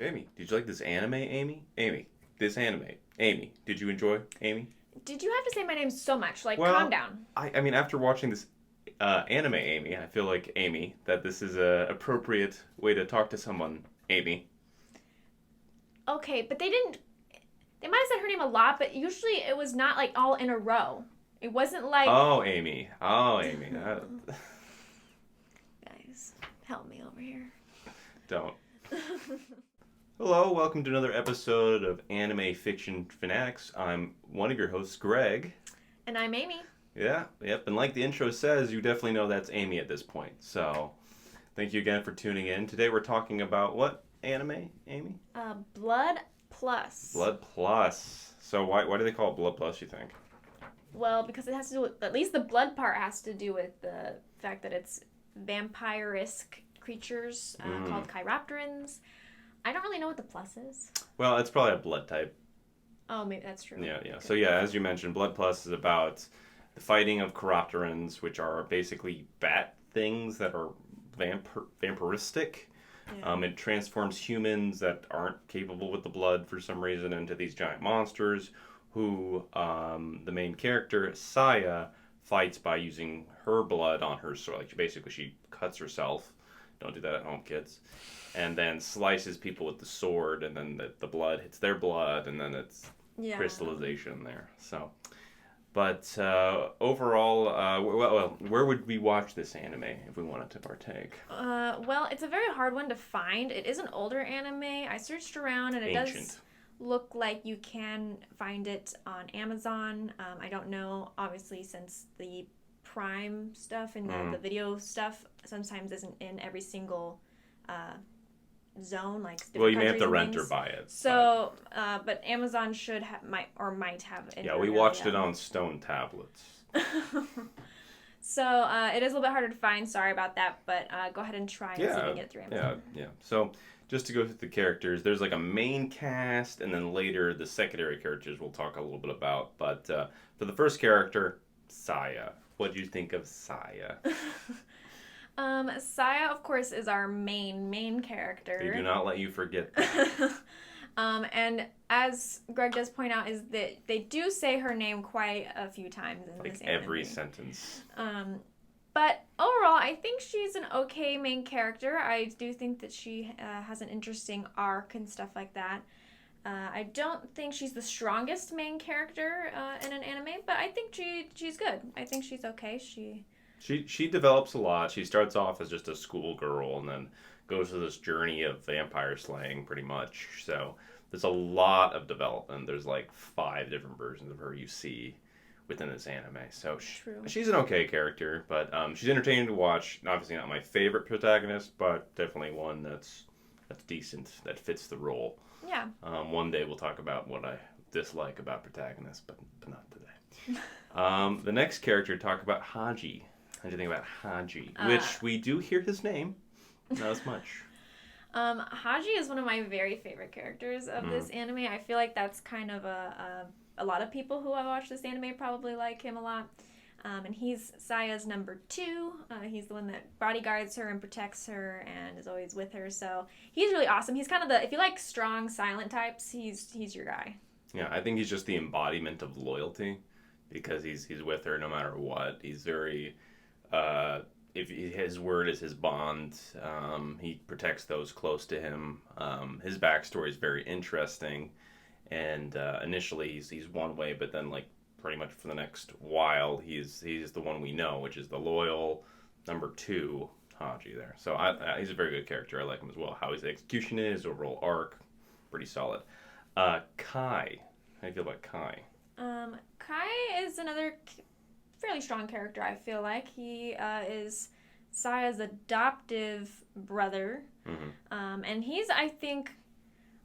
Amy, did you like this anime, Amy? Amy, this anime. Amy, did you enjoy, Amy? Did you have to say my name so much? Like, calm Well, down. I mean, after watching this anime, Amy, I feel like, Amy, that this is a appropriate way to talk to someone, Amy. Okay, but they didn't. They might have said her name a lot, but usually it was not like all in a row. It wasn't like. Oh, Amy. Oh, Amy. Guys, help me over here. Don't. Hello, welcome to another episode of Anime Fiction Fanatics. I'm one of your hosts, Greg. And I'm Amy. Yeah, yep, and like the intro says, you definitely know that's Amy at this point. So, thank you again for tuning in. Today we're talking about what anime, Amy? Blood Plus. Blood Plus. So why do they call it Blood Plus, you think? Well, because it has to do with, at least the blood part has to do with the fact that it's vampire-esque creatures called chiropterans. I don't really know what the plus is. Well, it's probably a blood type. Oh, maybe that's true. Yeah. Okay. So yeah, as you mentioned, Blood Plus is about the fighting of chiropterans, which are basically bat things that are vampiristic. Yeah. It transforms humans that aren't capable with the blood for some reason into these giant monsters who the main character, Saya, fights by using her blood on her sword. Like, basically, she cuts herself. Don't do that at home, kids. And then slices people with the sword, and then the blood hits their blood, and then it's crystallization there. So, but overall, well, where would we watch this anime if we wanted to partake? Well, it's a very hard one to find. It is an older anime. I searched around, and it does look like you can find it on Amazon. I don't know, obviously, since the Prime stuff and the video stuff sometimes isn't in every single zone, like different well, you may have countries to and rent things. or buy it. So, but Amazon should might have it. Yeah, we watched it on stone tablets. So it is a little bit harder to find. Sorry about that, but go ahead and try and see if you can get it through Amazon. Yeah. So just to go through the characters, there's like a main cast, and then later the secondary characters we'll talk a little bit about. But for the first character, Saya. What do you think of Saya? Saya, of course, is our main character. They do not let you forget that. And as Greg does point out, is that they do say her name quite a few times in like this anime. every sentence. But overall, I think she's an okay main character. I do think that she has an interesting arc and stuff like that. I don't think she's the strongest main character in an anime, but I think she's good. I think she's okay. She develops a lot. She starts off as just a schoolgirl and then goes through this journey of vampire slaying pretty much. So there's a lot of development. There's like 5 different versions of her you see within this anime. So she's an okay character, but she's entertaining to watch. Obviously not my favorite protagonist, but definitely one that's decent, that fits the role. Yeah. One day we'll talk about what I dislike about protagonists, but not today. The next character, talk about Haji. How do you think about Haji? Which we do hear his name, not as much. Haji is one of my very favorite characters of this anime. I feel like that's kind of a lot of people who have watched this anime probably like him a lot. And he's Saya's number 2. He's the one that bodyguards her and protects her and is always with her. So he's really awesome. He's kind of if you like strong, silent types, he's your guy. Yeah, I think he's just the embodiment of loyalty because he's with her no matter what. He's very, if his word is his bond, he protects those close to him. His backstory is very interesting, and initially he's one way, but then like pretty much for the next while, he's the one we know, which is the loyal number 2 Haji there. So he's a very good character. I like him as well. How his execution is, overall arc, pretty solid. Kai. How do you feel about Kai? Kai is another fairly strong character, I feel like. He is Saya's adoptive brother. Mm-hmm. And he's, I think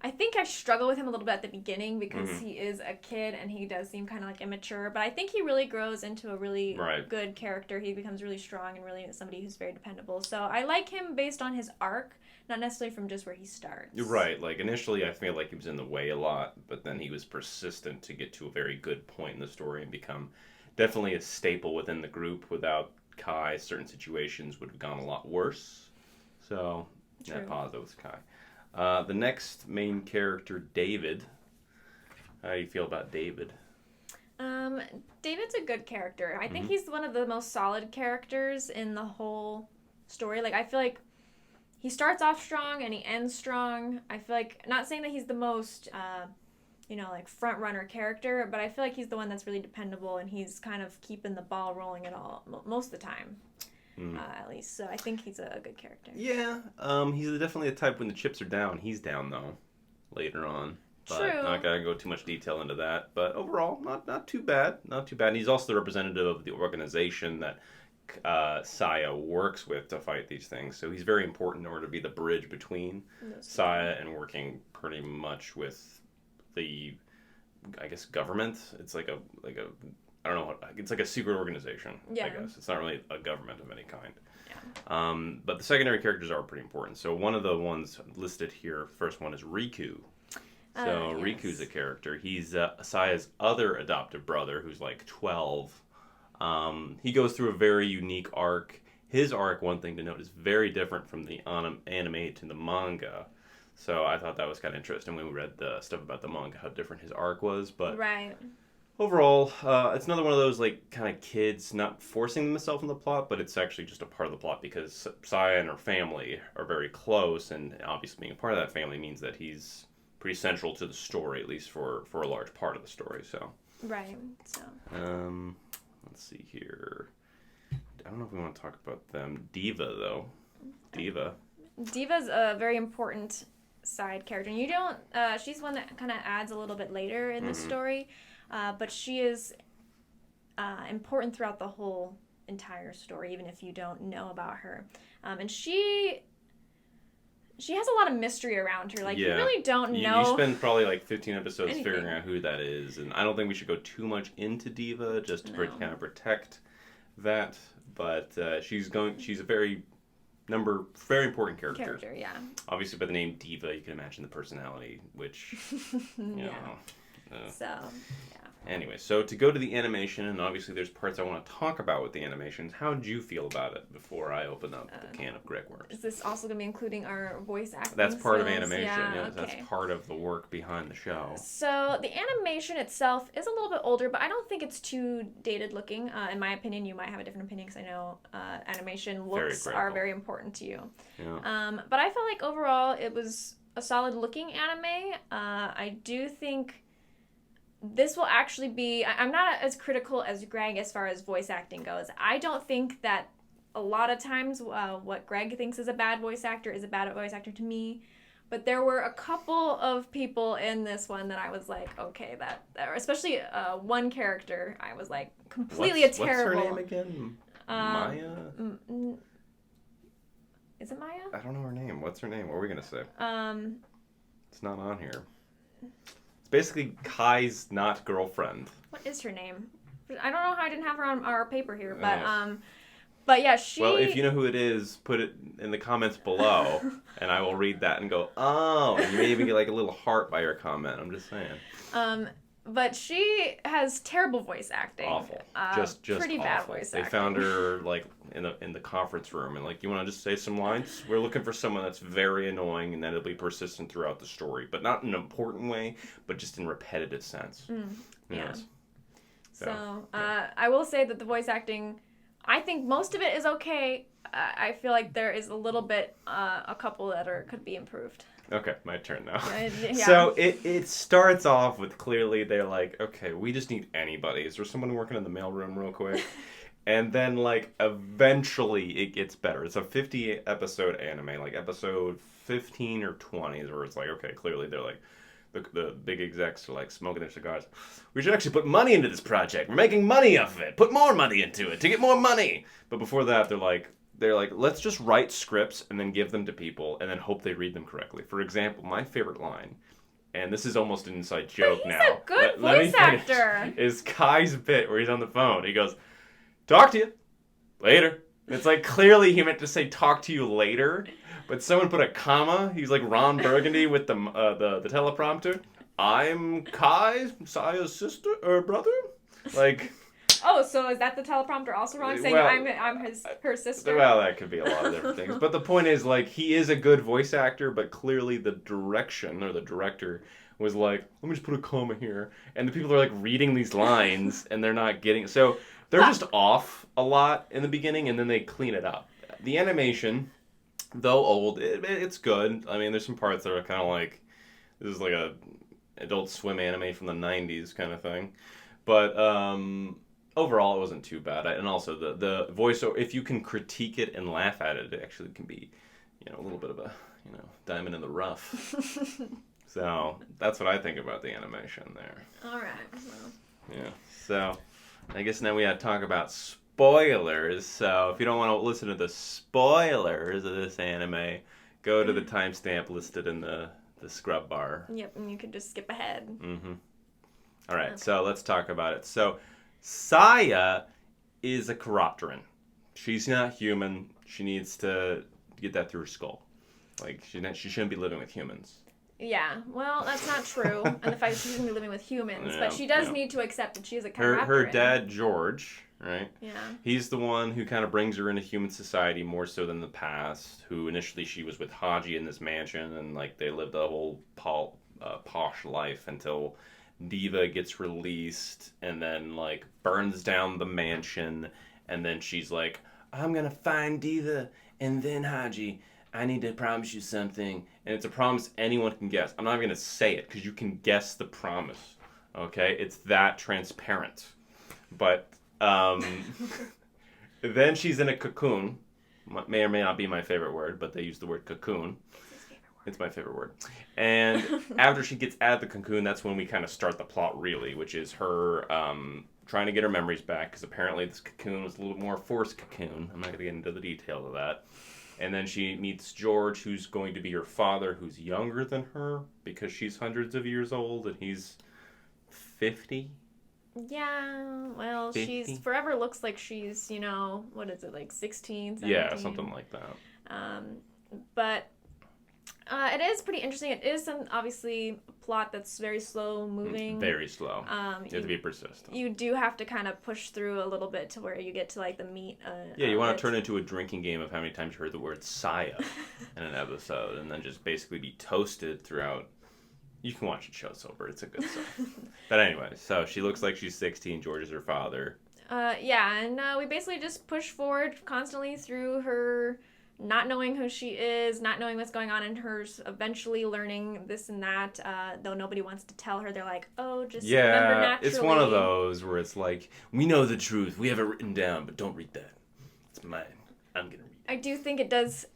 I struggle with him a little bit at the beginning because he is a kid and he does seem kind of like immature, but I think he really grows into a really good character. He becomes really strong and really somebody who's very dependable. So I like him based on his arc, not necessarily from just where he starts. You're right. Like initially I feel like he was in the way a lot, but then he was persistent to get to a very good point in the story and become definitely a staple within the group. Without Kai, certain situations would have gone a lot worse. So, yeah, positive with Kai. The next main character, David. How do you feel about David? David's a good character. I think he's one of the most solid characters in the whole story. Like, I feel like he starts off strong and he ends strong. I feel like, not saying that he's the most, like front runner character, but I feel like he's the one that's really dependable and he's kind of keeping the ball rolling at all most of the time, at least. So I think he's a good character. Yeah, he's definitely the type when the chips are down. He's down though, later on. But True. I'm not gonna go too much detail into that. But overall, not too bad. Not too bad. And he's also the representative of the organization that Saya works with to fight these things. So he's very important in order to be the bridge between Saya and working pretty much with the, I guess, government. It's like a I don't know. It's like a secret organization. Yeah. I guess it's not really a government of any kind. Yeah. But the secondary characters are pretty important. So one of the ones listed here, first one is Riku. So yes. Riku's a character. He's Saya's other adoptive brother, who's like 12. He goes through a very unique arc. His arc, one thing to note, is very different from the anime to the manga. So I thought that was kind of interesting when we read the stuff about the manga, how different his arc was. But right. Overall, it's another one of those like kind of kids not forcing themselves in the plot, but it's actually just a part of the plot because Saya and her family are very close, and obviously being a part of that family means that he's pretty central to the story, at least for a large part of the story. So right. So let's see here. I don't know if we want to talk about them. Diva though. Diva's a very important side character. And you don't. She's one that kind of adds a little bit later in the story, but she is important throughout the whole entire story, even if you don't know about her. And she has a lot of mystery around her. Like, you really don't know. You spend probably like 15 episodes anything. figuring out who that is, and I don't think we should go too much into Diva just to kind of protect that. But she's a very important character. Yeah. Obviously, by the name Diva, you can imagine the personality, which you know. So, yeah. Anyway, so to go to the animation, and obviously there's parts I want to talk about with the animations. How did you feel about it before I open up the can of Greg Worms? Is this also going to be including our voice acting That's part of skills? animation, yeah. yes. Okay. That's part of the work behind the show. So the animation itself is a little bit older, but I don't think it's too dated looking. In my opinion, you might have a different opinion because I know animation looks are very important to you. Yeah. But I felt like overall it was a solid looking anime. I do think this will actually be... I'm not as critical as Greg as far as voice acting goes. I don't think that a lot of times what Greg thinks is a bad voice actor is a bad voice actor to me. But there were a couple of people in this one that I was like, okay, that especially one character, I was like completely terrible. What's her name again? Maya? Is it Maya? I don't know her name. What's her name? What were we going to say? It's not on here. Basically Kai's not girlfriend. What is her name? I don't know how I didn't have her on our paper here, but yeah, she... Well, if you know who it is, put it in the comments below, and I will read that and go, oh, and you may even get like a little heart by your comment. I'm just saying. But she has terrible voice acting. Awful. Just pretty awful. Bad voice acting. They found her like in the conference room and like, you want to just say some lines? We're looking for someone that's very annoying and that'll be persistent throughout the story, but not in an important way, but just in repetitive sense. Yeah. Yes. So I will say that the voice acting, I think most of it is okay. I feel like there is a little bit, a couple that could be improved. Okay, my turn now. Yeah. So it starts off with clearly they're like, okay, we just need anybody. Is there someone working in the mailroom real quick? And then like eventually it gets better. It's a 50-episode anime, like episode 15 or 20 is where it's like, okay, clearly they're like, the big execs are like smoking their cigars. We should actually put money into this project. We're making money off of it. Put more money into it to get more money. But before that, they're like, let's just write scripts and then give them to people and then hope they read them correctly. For example, my favorite line, and this is almost an inside joke he's now. He's a good voice actor. Is Kai's bit where he's on the phone. He goes, talk to you later. It's like clearly he meant to say talk to you later, but someone put a comma. He's like Ron Burgundy with the teleprompter. I'm Kai, Saya's sister or brother. Like, Oh, so is that the teleprompter also wrong? Saying Well, I'm her sister? Well, that could be a lot of different things. But the point is, like, he is a good voice actor, but clearly the direction or the director was like, let me just put a comma here. And the people are like reading these lines and they're not getting. So they're just off a lot in the beginning and then they clean it up. The animation, though old, it's good. I mean, there's some parts that are kind of like, this is like a Adult Swim anime from the 90s kind of thing. But overall, it wasn't too bad. And also, the voiceover, if you can critique it and laugh at it, it actually can be, a little bit of a, diamond in the rough. So, that's what I think about the animation there. All right. Well. Yeah. So, I guess now we gotta talk about spoilers. So, if you don't want to listen to the spoilers of this anime, go to the timestamp listed in the scrub bar. Yep, and you could just skip ahead. Mm-hmm. All right, so let's talk about it. So, Saya is a Chiropteran. She's not human. She needs to get that through her skull. Like, she shouldn't be living with humans. Yeah, well, that's not true. And the fact that she's going to be living with humans. But she does need to accept that she's a Chiropteran. Her dad, George, right? Yeah. He's the one who kind of brings her into human society more so than the past, who initially she was with Haji in this mansion, and, like, they lived a whole posh life until Diva gets released and then, like, burns down the mansion, and then she's like, I'm gonna find Diva and then Haji. I need to promise you something. And it's a promise anyone can guess. I'm not even gonna say it because you can guess the promise. Okay? It's that transparent. But then she's in a cocoon. May or may not be my favorite word, but they use the word cocoon. It's my favorite word. And after she gets out of the cocoon, that's when we kind of start the plot, really, which is her trying to get her memories back, because apparently this cocoon was a little more forced cocoon. I'm not going to get into the details of that. And then she meets George, who's going to be her father, who's younger than her, because she's hundreds of years old, and he's 50. Yeah, well, 50? she's forever looks like she's, what is it, like 16, 17? Yeah, something like that. But it is pretty interesting. It is obviously a plot that's very slow moving. Very slow. You have to be persistent. You do have to kind of push through a little bit to where you get to like the meat. Yeah, you want to turn it into a drinking game of how many times you heard the word Saya in an episode, and then just basically be toasted throughout. You can watch it show sober. It's a good show. But anyway, so she looks like she's 16. George is her father. Yeah, and we basically just push forward constantly through her not knowing who she is, not knowing what's going on in her, eventually learning this and that, though nobody wants to tell her. They're like, oh, just remember naturally. It's one of those where it's like, we know the truth. We have it written down, but don't read that. It's mine. I'm going to read it. I do think it does,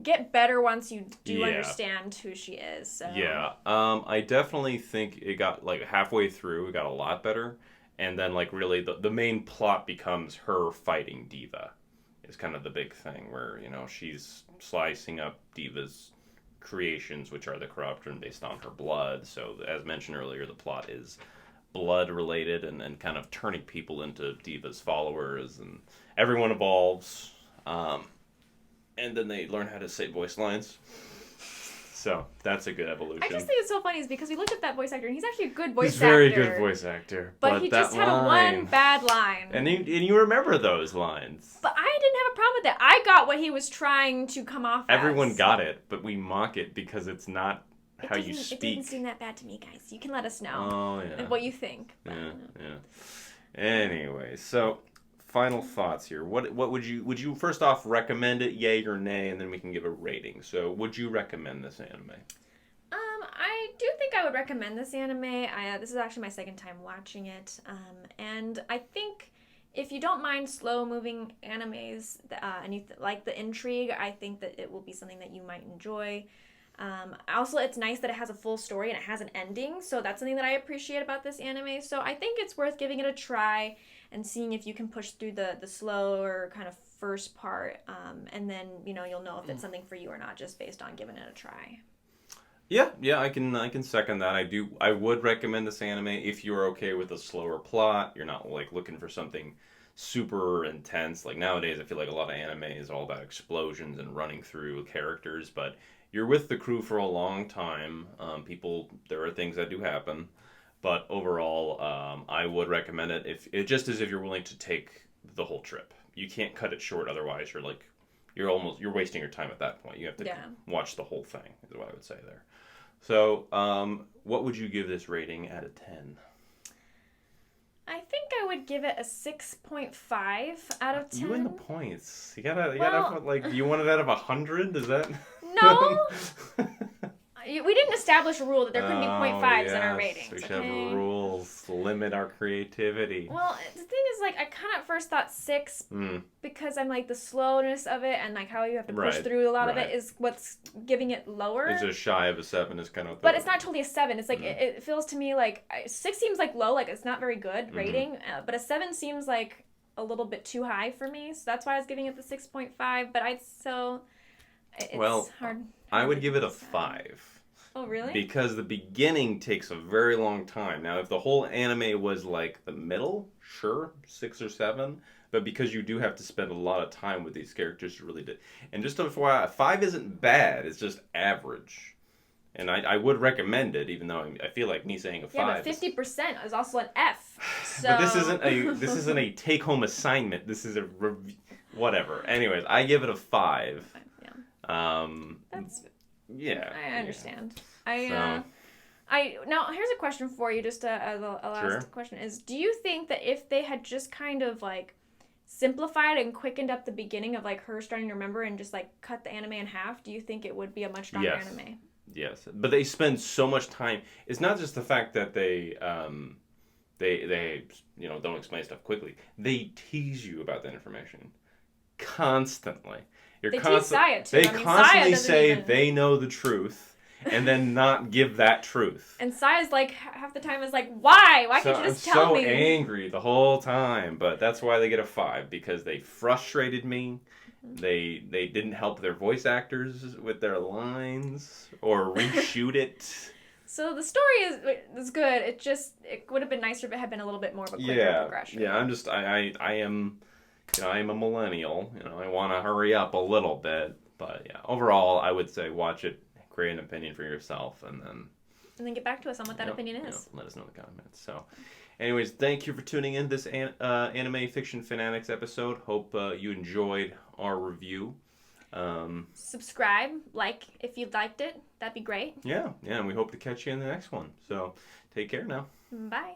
get better once you do understand who she is. So. Yeah. I definitely think it got, like, halfway through, it got a lot better. And then, like, really, the main plot becomes her fighting Diva. Is kind of the big thing where, she's slicing up Diva's creations, which are the Chiropteran based on her blood. So, as mentioned earlier, the plot is blood-related and kind of turning people into Diva's followers. And everyone evolves. And then they learn how to say voice lines. So, that's a good evolution. I just think it's so funny is because we looked at that voice actor, and he's actually a good voice actor. He's a very good voice actor. But he just had one bad line. And you remember those lines. But I didn't have a problem with that. I got what he was trying to come off as. Everyone got it, but we mock it because it's not how you speak. It didn't seem that bad to me, guys. You can let us know what you think. Yeah. Anyway, so final thoughts here. What would you first off recommend it, yay or nay, and then we can give a rating. So would you recommend this anime? I do think I would recommend this anime. This is actually my second time watching it, and I think if you don't mind slow-moving animes and you like the intrigue, I think that it will be something that you might enjoy. Also, it's nice that it has a full story and it has an ending, so that's something that I appreciate about this anime. So I think it's worth giving it a try and seeing if you can push through the slower kind of first part, and then you'll know if it's something for you or not just based on giving it a try. Yeah, I can second that. I would recommend this anime if you're okay with a slower plot. You're not like looking for something super intense. Like nowadays, I feel like a lot of anime is all about explosions and running through characters, but you're with the crew for a long time. There are things that do happen. But overall, I would recommend it if it just as if you're willing to take the whole trip. You can't cut it short, otherwise you're wasting your time at that point. You have to watch the whole thing, is what I would say there. So, what would you give this rating out of 10? I think I would give it a 6.5 out of 10. You and the points. You gotta like, you want it out of 100? Is that? No. We didn't establish a rule that there couldn't be 0.5s in our ratings. We should have rules to limit our creativity. Well, the thing is, like, I kind of at first thought 6 because I'm like the slowness of it and like how you have to push through a lot of it is what's giving it lower. It's just shy of a 7 is kind of. But it's not totally a 7. It's like it feels to me like 6 seems like low, like it's not very good rating. But a 7 seems like a little bit too high for me, so that's why I was giving it the 6.5. But it's hard. I would give it a 5. Oh, really? Because the beginning takes a very long time. Now, if the whole anime was like the middle, sure, 6 or 7. But because you do have to spend a lot of time with these characters to really do. And just FYI, 5 isn't bad. It's just average. And I would recommend it, even though I feel like me saying a 5. Yeah, but 50% is also an F. So... But this isn't a take-home assignment. This is a whatever. Anyways, I give it a 5. Yeah. That's... Yeah, I understand. Now here's a question for you. Just a last question is: do you think that if they had just kind of like simplified and quickened up the beginning of like her starting to remember and just like cut the anime in half, do you think it would be a much stronger anime? Yes, but they spend so much time. It's not just the fact that they don't explain stuff quickly. They tease you about that information constantly. They tease Saya too. They constantly say they know the truth and then not give that truth. And Saya's like, half the time is like, why? Why can't you just tell me? I'm so angry the whole time. But that's why they get a 5, because they frustrated me. They didn't help their voice actors with their lines or reshoot it. So the story is good. It would have been nicer if it had been a little bit more of a quicker progression. Yeah, I am... I am a millennial. I want to hurry up a little bit. But yeah, overall, I would say watch it, create an opinion for yourself, and then get back to us on what that opinion is. Let us know in the comments. So, anyways, thank you for tuning in this Anime Fiction Fanatics episode. Hope you enjoyed our review. Subscribe, like if you liked it. That'd be great. Yeah, and we hope to catch you in the next one. So, take care now. Bye.